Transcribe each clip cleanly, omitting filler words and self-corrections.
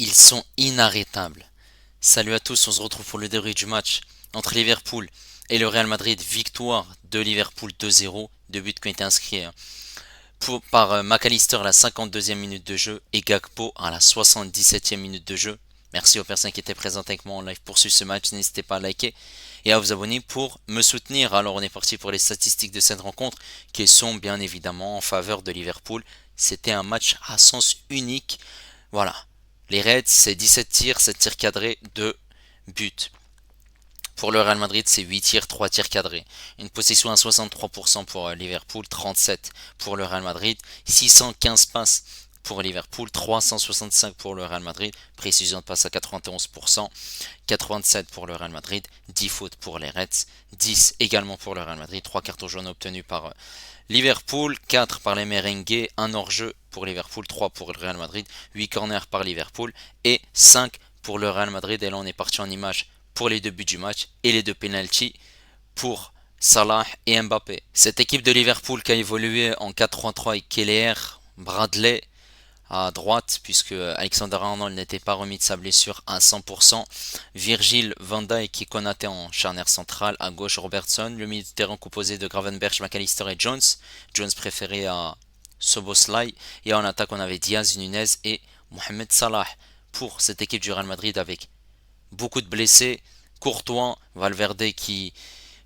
Ils sont inarrêtables. Salut à tous, on se retrouve pour le débrief du match entre Liverpool et le Real Madrid. Victoire de Liverpool 2-0, deux buts qui ont été inscrits par McAllister à la 52e minute de jeu et Gakpo à la 77e minute de jeu. Merci aux personnes qui étaient présentes avec moi en live pour suivre ce match. N'hésitez pas à liker et à vous abonner pour me soutenir. Alors on est parti pour les statistiques de cette rencontre qui sont bien évidemment en faveur de Liverpool. C'était un match à sens unique. Voilà. Les Reds, c'est 17 tirs, 7 tirs cadrés, 2 buts. Pour le Real Madrid, c'est 8 tirs, 3 tirs cadrés. Une possession à 63% pour Liverpool, 37 pour le Real Madrid, 615 passes pour Liverpool, 365 pour le Real Madrid, précision de passe à 91%, 87 pour le Real Madrid, 10 fautes pour les Reds, 10 également pour le Real Madrid, 3 cartons jaunes obtenus par Liverpool, 4 par les Merengues, 1 hors-jeu pour Liverpool, 3 pour le Real Madrid, 8 corners par Liverpool et 5 pour le Real Madrid. Et là on est parti en image pour les deux buts du match et les deux penalties pour Salah et Mbappé. Cette équipe de Liverpool qui a évolué en 4-3-3 avec Keller, Bradley à droite puisque Alexander-Arnold n'était pas remis de sa blessure à 100%. Virgil van Dijk et Konaté en charnière centrale. À gauche Robertson. Le milieu de terrain composé de Gravenberch, McAllister et Jones. Jones préféré à Soboslai. Et en attaque on avait Diaz, Nunez et Mohamed Salah. Pour cette équipe du Real Madrid avec beaucoup de blessés. Courtois, Valverde qui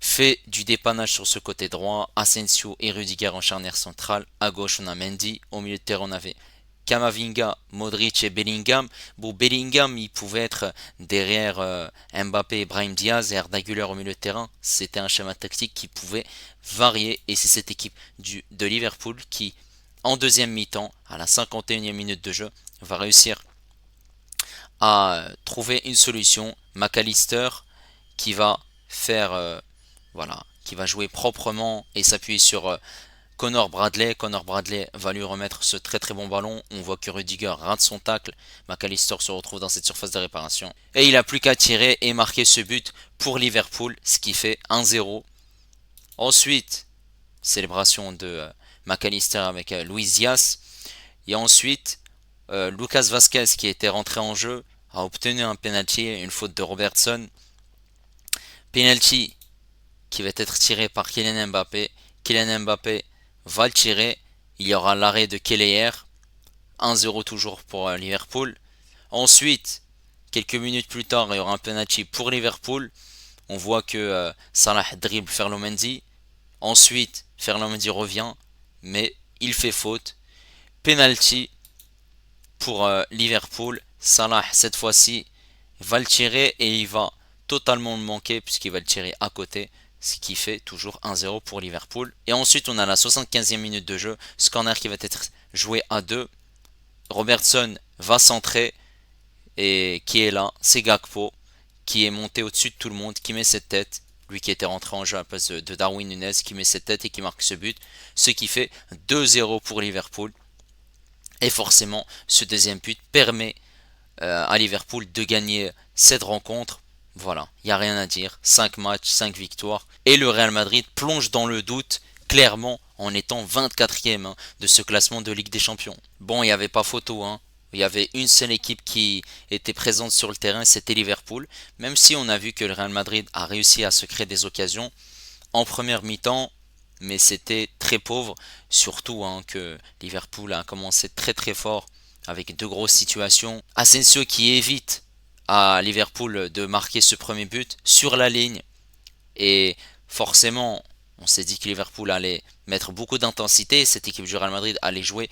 fait du dépannage sur ce côté droit. Asensio et Rudiger en charnière centrale. À gauche on a Mendy. Au milieu de terrain on avait Camavinga, Modric et Bellingham. Bon, Bellingham, il pouvait être derrière Mbappé et Brahim Diaz et Arda Güler au milieu de terrain. C'était un schéma tactique qui pouvait varier et c'est cette équipe de Liverpool qui, en deuxième mi-temps, à la 51e minute de jeu, va réussir à trouver une solution. McAllister qui va faire, voilà, qui va jouer proprement et s'appuyer sur Connor Bradley. Connor Bradley va lui remettre ce très très bon ballon. On voit que Rudiger rate son tacle. McAllister se retrouve dans cette surface de réparation. Et il a plus qu'à tirer et marquer ce but pour Liverpool, ce qui fait 1-0. Ensuite, célébration de McAllister avec Luis Diaz. Et ensuite, Lucas Vazquez qui était rentré en jeu a obtenu un penalty, une faute de Robertson. Penalty qui va être tiré par Kylian Mbappé. Kylian Mbappé va le tirer. Il y aura l'arrêt de Keller. 1-0 toujours pour Liverpool. Ensuite, quelques minutes plus tard, il y aura un penalty pour Liverpool. On voit que Salah dribble Ferland Mendy. Ensuite, Ferland Mendy revient, mais il fait faute. Penalty pour Liverpool. Salah, cette fois-ci, va le tirer et il va totalement le manquer puisqu'il va le tirer à côté. Ce qui fait toujours 1-0 pour Liverpool. Et ensuite, on a la 75e minute de jeu. Ce corner qui va être joué à 2. Robertson va centrer. Et qui est là, c'est Gakpo. Qui est monté au-dessus de tout le monde. Qui met cette tête. Lui qui était rentré en jeu à la place de Darwin Nunez. Qui met cette tête et qui marque ce but. Ce qui fait 2-0 pour Liverpool. Et forcément, ce deuxième but permet à Liverpool de gagner cette rencontre. Voilà, il n'y a rien à dire. 5 matchs, 5 victoires. Et le Real Madrid plonge dans le doute, clairement, en étant 24e de ce classement de Ligue des Champions. Bon, il n'y avait pas photo. Il y avait une seule équipe qui était présente sur le terrain, c'était Liverpool. Même si on a vu que le Real Madrid a réussi à se créer des occasions en première mi-temps, mais c'était très pauvre. Surtout que Liverpool a commencé très très fort avec de grosses situations. Asensio qui évite à Liverpool de marquer ce premier but sur la ligne. Et forcément, on s'est dit que Liverpool allait mettre beaucoup d'intensité. Cette équipe du Real Madrid allait jouer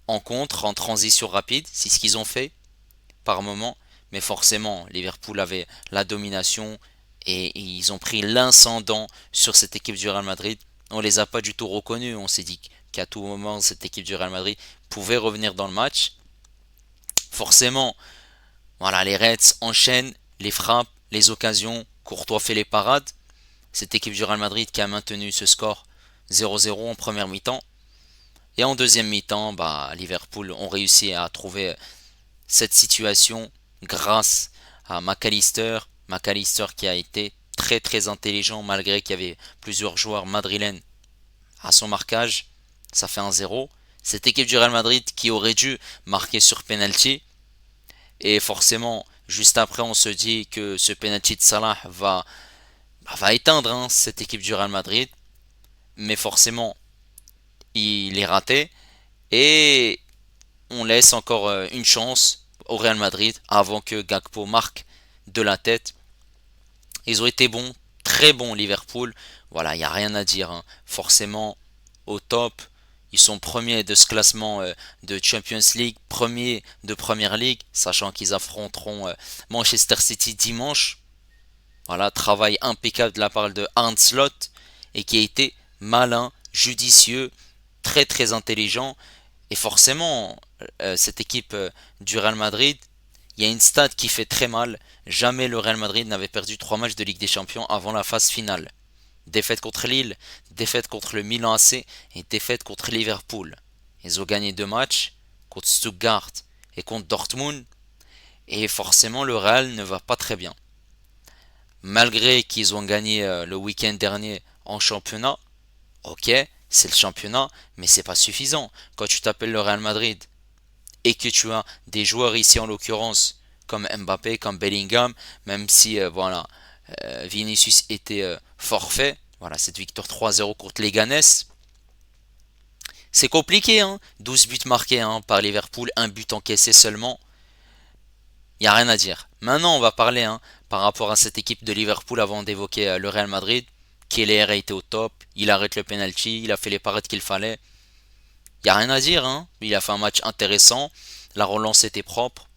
en contre, en transition rapide. C'est ce qu'ils ont fait par moment. Mais forcément, Liverpool avait la domination et ils ont pris l'incendant sur cette équipe du Real Madrid. On les a pas du tout reconnus. On s'est dit qu'à tout moment, cette équipe du Real Madrid pouvait revenir dans le match. Forcément, voilà, les Reds enchaînent les frappes, les occasions. Courtois fait les parades. Cette équipe du Real Madrid qui a maintenu ce score 0-0 en première mi-temps. Et en deuxième mi-temps, Liverpool ont réussi à trouver cette situation grâce à McAllister. McAllister qui a été très très intelligent malgré qu'il y avait plusieurs joueurs madrilènes à son marquage. Ça fait 1-0. Cette équipe du Real Madrid qui aurait dû marquer sur penalty. Et forcément, juste après, on se dit que ce penalty de Salah va éteindre cette équipe du Real Madrid. Mais forcément, il est raté. Et on laisse encore une chance au Real Madrid avant que Gakpo marque de la tête. Ils ont été bons, très bons Liverpool. Voilà, il n'y a rien à dire, hein. Forcément, au top. Ils sont premiers de ce classement de Champions League, premiers de Premier League, sachant qu'ils affronteront Manchester City dimanche. Voilà, travail impeccable de la part de Arne Slot et qui a été malin, judicieux, très très intelligent. Et forcément, cette équipe du Real Madrid, il y a une stat qui fait très mal. Jamais le Real Madrid n'avait perdu 3 matchs de Ligue des Champions avant la phase finale. Défaite contre Lille, défaite contre le Milan AC et défaite contre Liverpool. Ils ont gagné 2 matchs contre Stuttgart et contre Dortmund. Et forcément, le Real ne va pas très bien. Malgré qu'ils ont gagné le week-end dernier en championnat, ok, c'est le championnat, mais c'est pas suffisant. Quand tu t'appelles le Real Madrid et que tu as des joueurs ici en l'occurrence comme Mbappé, comme Bellingham, même si Vinicius était forfait, voilà cette victoire 3-0 contre Leganés, c'est compliqué, hein. 12 buts marqués par Liverpool, un but encaissé seulement, il n'y a rien à dire. Maintenant on va parler par rapport à cette équipe de Liverpool avant d'évoquer le Real Madrid. Keller a été au top, il arrête le penalty, il a fait les parades qu'il fallait. Il n'y a rien à dire, hein. Il a fait un match intéressant, la relance était propre.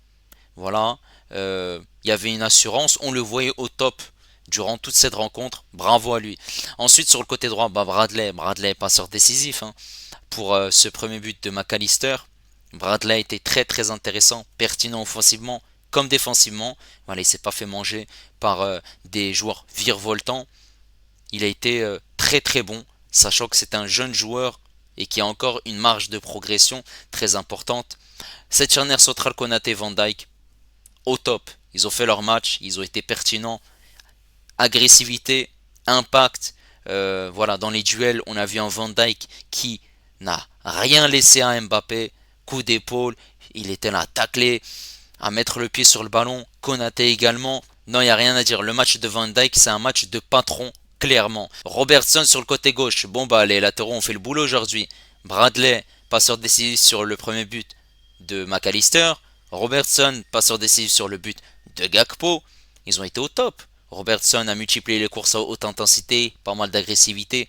Voilà, il y avait une assurance, on le voyait au top durant toute cette rencontre, bravo à lui. Ensuite sur le côté droit, Bradley passeur décisif pour ce premier but de McAllister. Bradley était très très intéressant, pertinent offensivement comme défensivement. Voilà, il s'est pas fait manger par des joueurs virevoltants. Il a été très très bon, sachant que c'est un jeune joueur et qui a encore une marge de progression très importante. Cette charnière centrale Konaté Van Dijk, au top. Ils ont fait leur match, ils ont été pertinents. Agressivité, impact. Voilà, dans les duels, on a vu un Van Dijk qui n'a rien laissé à Mbappé. Coup d'épaule, il était là à tacler, à mettre le pied sur le ballon. Konaté également. Non, il n'y a rien à dire. Le match de Van Dijk, c'est un match de patron, clairement. Robertson sur le côté gauche. Bon, bah, les latéraux ont fait le boulot aujourd'hui. Bradley, passeur décisif sur le premier but de McAllister. Robertson, passeur décisif sur le but de Gakpo. Ils ont été au top. Robertson a multiplié les courses à haute intensité, pas mal d'agressivité,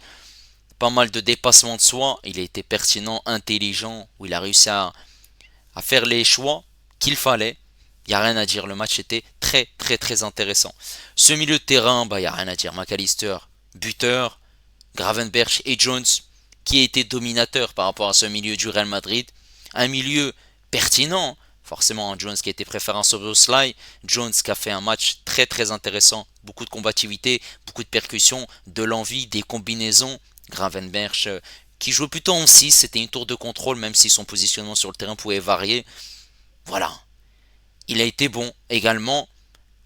pas mal de dépassement de soi. Il a été pertinent, intelligent, où il a réussi à faire les choix qu'il fallait. Il n'y a rien à dire, le match était très très très intéressant. Ce milieu de terrain, bah il n'y a rien à dire. McAllister, buteur, Gravenberch et Jones, qui a été dominateur par rapport à ce milieu du Real Madrid. Un milieu pertinent, forcément un Jones qui a été préféré en Szoboszlai, Jones qui a fait un match très très intéressant, beaucoup de combativité, beaucoup de percussions, de l'envie, des combinaisons. Gravenberch qui jouait plutôt en 6, c'était une tour de contrôle même si son positionnement sur le terrain pouvait varier. Voilà, il a été bon également.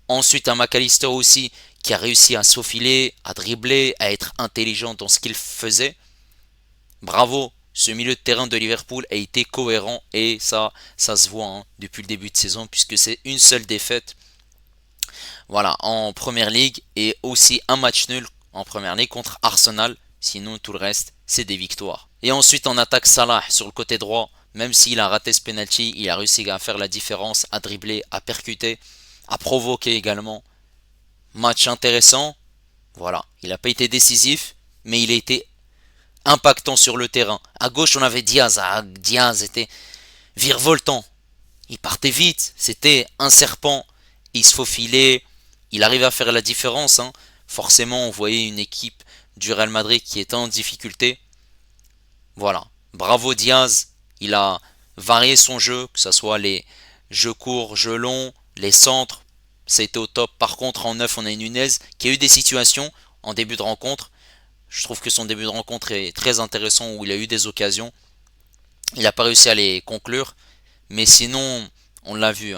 Ensuite un McAllister aussi qui a réussi à s'aufiler, à dribbler, à être intelligent dans ce qu'il faisait. Bravo, ce milieu de terrain de Liverpool a été cohérent et ça se voit depuis le début de saison puisque c'est une seule défaite. Voilà, en Première Ligue et aussi un match nul en Première Ligue contre Arsenal. Sinon tout le reste c'est des victoires. Et ensuite on attaque Salah sur le côté droit. Même s'il a raté ce penalty, il a réussi à faire la différence, à dribbler, à percuter, à provoquer également. Match intéressant. Voilà, il n'a pas été décisif, mais il a été impactant sur le terrain. À gauche, on avait Diaz. Diaz était virevoltant. Il partait vite. C'était un serpent. Il se faufilait. Il arrivait à faire la différence. Forcément, on voyait une équipe du Real Madrid qui était en difficulté. Voilà. Bravo Diaz. Il a varié son jeu, que ce soit les jeux courts, jeux longs, les centres. Ça a été au top. Par contre, en neuf, on a une Nunez qui a eu des situations en début de rencontre. Je trouve que son début de rencontre est très intéressant où il a eu des occasions. Il n'a pas réussi à les conclure. Mais sinon, on l'a vu,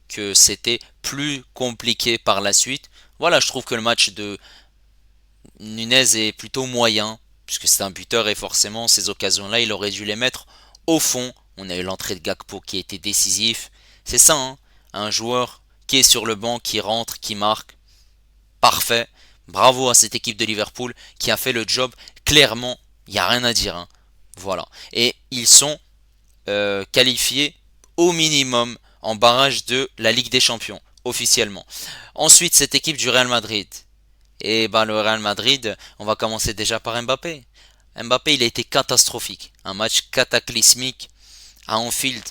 que c'était plus compliqué par la suite. Voilà, je trouve que le match de Nunez est plutôt moyen. Puisque c'est un buteur et forcément ces occasions-là, il aurait dû les mettre au fond. On a eu l'entrée de Gakpo qui a été décisif. C'est ça, un joueur qui est sur le banc, qui rentre, qui marque. Parfait. Bravo à cette équipe de Liverpool qui a fait le job. Clairement, il n'y a rien à dire, hein. Voilà. Et ils sont qualifiés au minimum en barrage de la Ligue des Champions, officiellement. Ensuite, cette équipe du Real Madrid. Et ben, le Real Madrid, on va commencer déjà par Mbappé. Mbappé, il a été catastrophique. Un match cataclysmique à Anfield.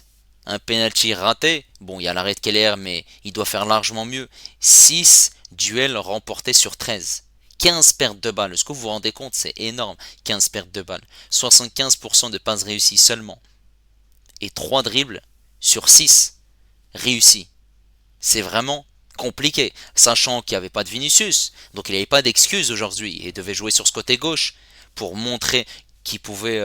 Un penalty raté. Bon, il y a l'arrêt de Keller, mais il doit faire largement mieux. 6 duels remportés sur 13. 15 pertes de balles. Est-ce que vous vous rendez compte? C'est énorme. 15 pertes de balles. 75% de passes réussies seulement. Et 3 dribbles sur 6 réussis. C'est vraiment compliqué, sachant qu'il n'y avait pas de Vinicius, donc il n'avait pas d'excuse aujourd'hui et devait jouer sur ce côté gauche pour montrer qu'il pouvait,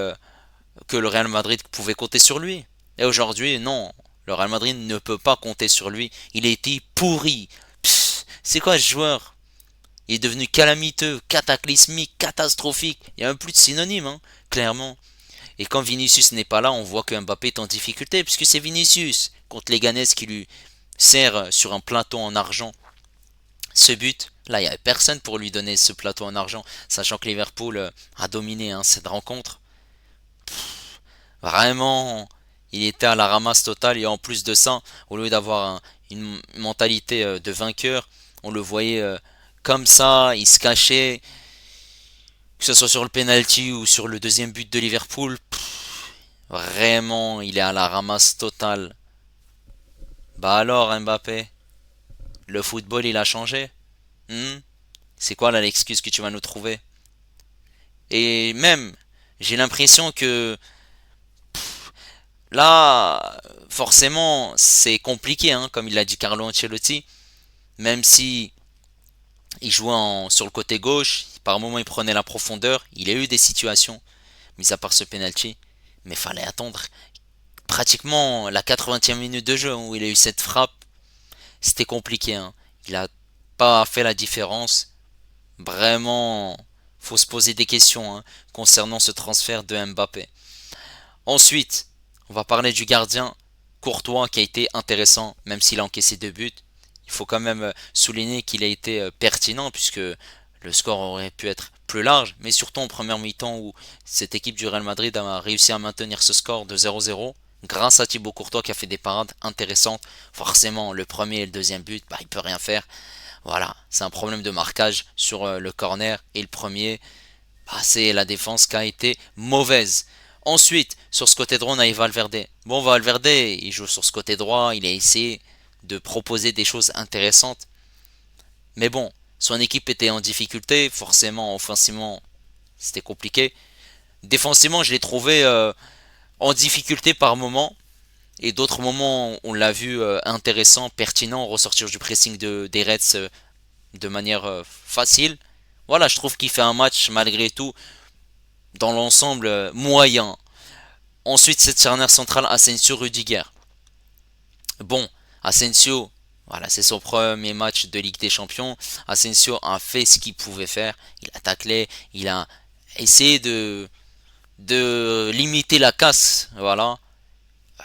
que le Real Madrid pouvait compter sur lui. Et aujourd'hui, non, le Real Madrid ne peut pas compter sur lui. Il a été pourri. C'est quoi ce joueur? Il est devenu calamiteux, cataclysmique, catastrophique. Il n'y a même plus de synonyme, hein, clairement. Et quand Vinicius n'est pas là, on voit que Mbappé est en difficulté, puisque c'est Vinicius contre Leganés qui lui sert sur un plateau en argent ce but. Là, il n'y avait personne pour lui donner ce plateau en argent, sachant que Liverpool a dominé, hein, cette rencontre. Vraiment, il était à la ramasse totale. Et en plus de ça, au lieu d'avoir une mentalité de vainqueur, on le voyait comme ça, il se cachait, que ce soit sur le penalty ou sur le deuxième but de Liverpool. Vraiment, il est à la ramasse totale. Bah alors, Mbappé, le football, il a changé. Hmm. C'est quoi là l'excuse que tu vas nous trouver? Et même, j'ai l'impression que là, forcément, c'est compliqué, hein, comme il l'a dit Carlo Ancelotti. Même si il jouait sur le côté gauche, par moments il prenait la profondeur, il a eu des situations, mis à part ce penalty, mais fallait attendre pratiquement la 80e minute de jeu où il a eu cette frappe. C'était compliqué, hein. Il a pas fait la différence. Vraiment, faut se poser des questions, hein, concernant ce transfert de Mbappé. Ensuite, on va parler du gardien Courtois qui a été intéressant, même s'il a encaissé 2 buts. Il faut quand même souligner qu'il a été pertinent puisque le score aurait pu être plus large, mais surtout en première mi-temps où cette équipe du Real Madrid a réussi à maintenir ce score de 0-0 grâce à Thibaut Courtois qui a fait des parades intéressantes. Forcément, le premier et le deuxième but, bah, il peut rien faire. Voilà, c'est un problème de marquage sur le corner et le premier, bah, c'est la défense qui a été mauvaise. Ensuite, sur ce côté droit, on a Valverde. Bon, Valverde, il joue sur ce côté droit, il a essayé de proposer des choses intéressantes. Mais bon, son équipe était en difficulté, forcément, offensivement, c'était compliqué. Défensivement, je l'ai trouvé en difficulté par moment. Et d'autres moments, on l'a vu intéressant, pertinent, ressortir du pressing des Reds de manière facile. Voilà, je trouve qu'il fait un match malgré tout, dans l'ensemble, moyen. Ensuite, cette charnière centrale, Asensio-Rudiger. Bon, Asensio, voilà, c'est son premier match de Ligue des Champions. Asensio a fait ce qu'il pouvait faire. Il a taclé, il a essayé de limiter la casse. Voilà.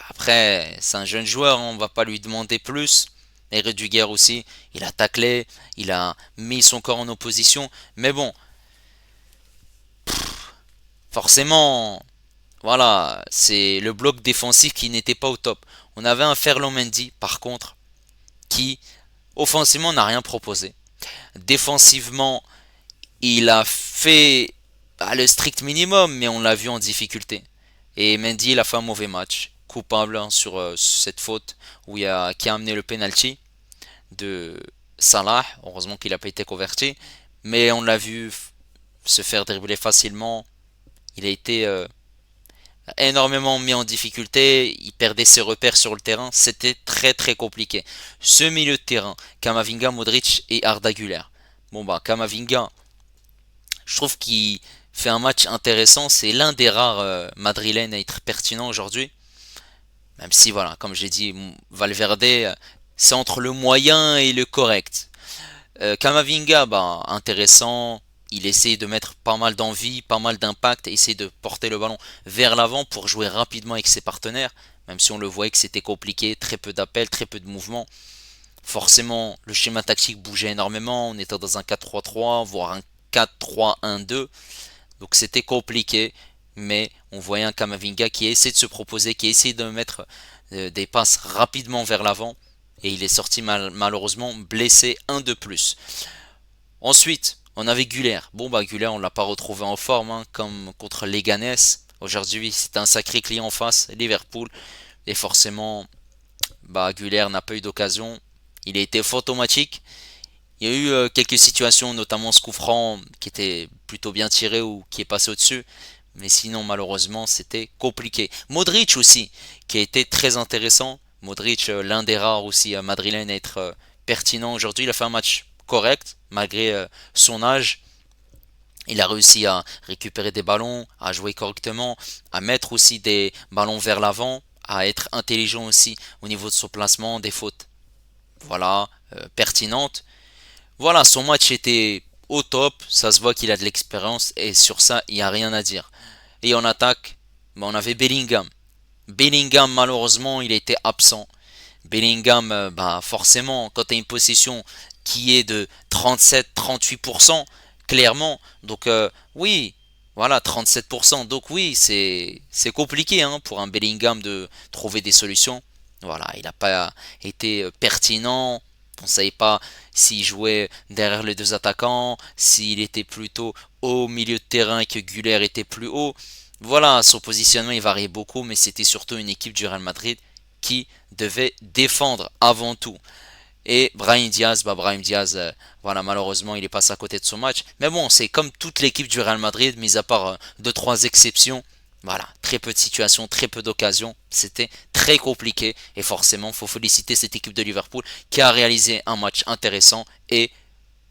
Après, c'est un jeune joueur, on va pas lui demander plus. Et Rudiger aussi, il a taclé, il a mis son corps en opposition. Mais bon, forcément, voilà, c'est le bloc défensif qui n'était pas au top. On avait un Ferland Mendy, par contre, qui offensivement n'a rien proposé. Défensivement, il a fait le strict minimum, mais on l'a vu en difficulté. Et Mendy, il a fait un mauvais match, coupable, hein, sur cette faute qui a amené le penalty de Salah. Heureusement qu'il n'a pas été converti, mais on l'a vu se faire dribbler facilement. Il a été énormément mis en difficulté, il perdait ses repères sur le terrain, c'était très très compliqué. Ce milieu de terrain, Kamavinga, Modric et Arda Güler. Bon bah Kamavinga, je trouve qu'il fait un match intéressant, c'est l'un des rares madrilènes à être pertinent aujourd'hui. Même si voilà, comme j'ai dit, Valverde, c'est entre le moyen et le correct. Kamavinga, bah, intéressant. Il essaie de mettre pas mal d'envie, pas mal d'impact, essaie de porter le ballon vers l'avant pour jouer rapidement avec ses partenaires. même si on le voyait que c'était compliqué, très peu d'appels, très peu de mouvements. Forcément, le schéma tactique bougeait énormément, on était dans un 4-3-3, voire un 4-3-1-2, donc c'était compliqué, mais on voyait un Kamavinga qui essaie de se proposer, qui essaie de mettre des passes rapidement vers l'avant, et il est sorti malheureusement blessé un de plus. Ensuite, on avait Güler. Bon bah Güler on l'a pas retrouvé en forme hein, comme contre Leganés. Aujourd'hui c'est un sacré client en face, Liverpool. Et forcément, bah Güler n'a pas eu d'occasion. Il a été fantomatique. Il y a eu quelques situations, notamment ce coup franc qui était plutôt bien tiré ou qui est passé au-dessus. Mais sinon malheureusement c'était compliqué. Modric aussi, qui a été très intéressant. Modric, l'un des rares aussi madrilènes à être pertinent aujourd'hui. Il a fait un match correct malgré son âge. Il a réussi à récupérer des ballons, à jouer correctement, à mettre aussi des ballons vers l'avant, à être intelligent aussi au niveau de son placement, des fautes, voilà, pertinentes. Voilà, son match était au top, ça se voit qu'il a de l'expérience et sur ça, il n'y a rien à dire. Et en attaque, on avait Bellingham. Bellingham, malheureusement, il était absent. Bellingham, bah forcément, quand tu as une possession qui est de 37-38%, clairement, donc oui, voilà, 37%, donc oui, c'est compliqué hein, pour un Bellingham de trouver des solutions. Voilà, il n'a pas été pertinent. On ne savait pas s'il jouait derrière les deux attaquants, s'il était plutôt au milieu de terrain et que Güler était plus haut. Voilà, son positionnement il variait beaucoup, mais c'était surtout une équipe du Real Madrid qui devait défendre avant tout. Et Brahim Diaz, voilà, malheureusement, il est passé à côté de son match. Mais bon, c'est comme toute l'équipe du Real Madrid, mis à part deux, trois exceptions. Voilà, très peu de situations, très peu d'occasions. C'était très compliqué. Et forcément, il faut féliciter cette équipe de Liverpool qui a réalisé un match intéressant. Et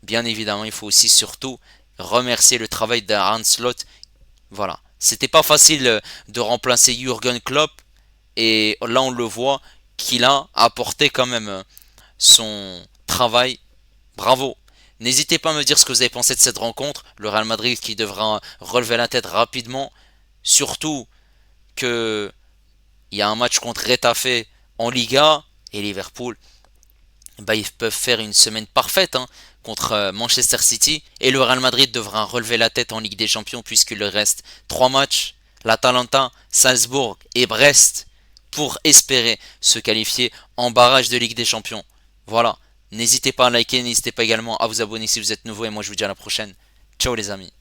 bien évidemment, il faut aussi surtout remercier le travail d'Arne Slot. Voilà, c'était pas facile de remplacer Jürgen Klopp. Et là, on le voit qu'il a apporté quand même son travail. Bravo. N'hésitez pas à me dire ce que vous avez pensé de cette rencontre. Le Real Madrid qui devra relever la tête rapidement. Surtout que il y a un match contre Retafe en Liga et Liverpool. Bah, ils peuvent faire une semaine parfaite hein, contre Manchester City. Et le Real Madrid devra relever la tête en Ligue des Champions puisqu'il leur reste 3 matchs. L'Atalanta, Salzbourg et Brest pour espérer se qualifier en barrage de Ligue des Champions. Voilà. N'hésitez pas à liker, n'hésitez pas également à vous abonner si vous êtes nouveau et moi je vous dis à la prochaine. Ciao les amis.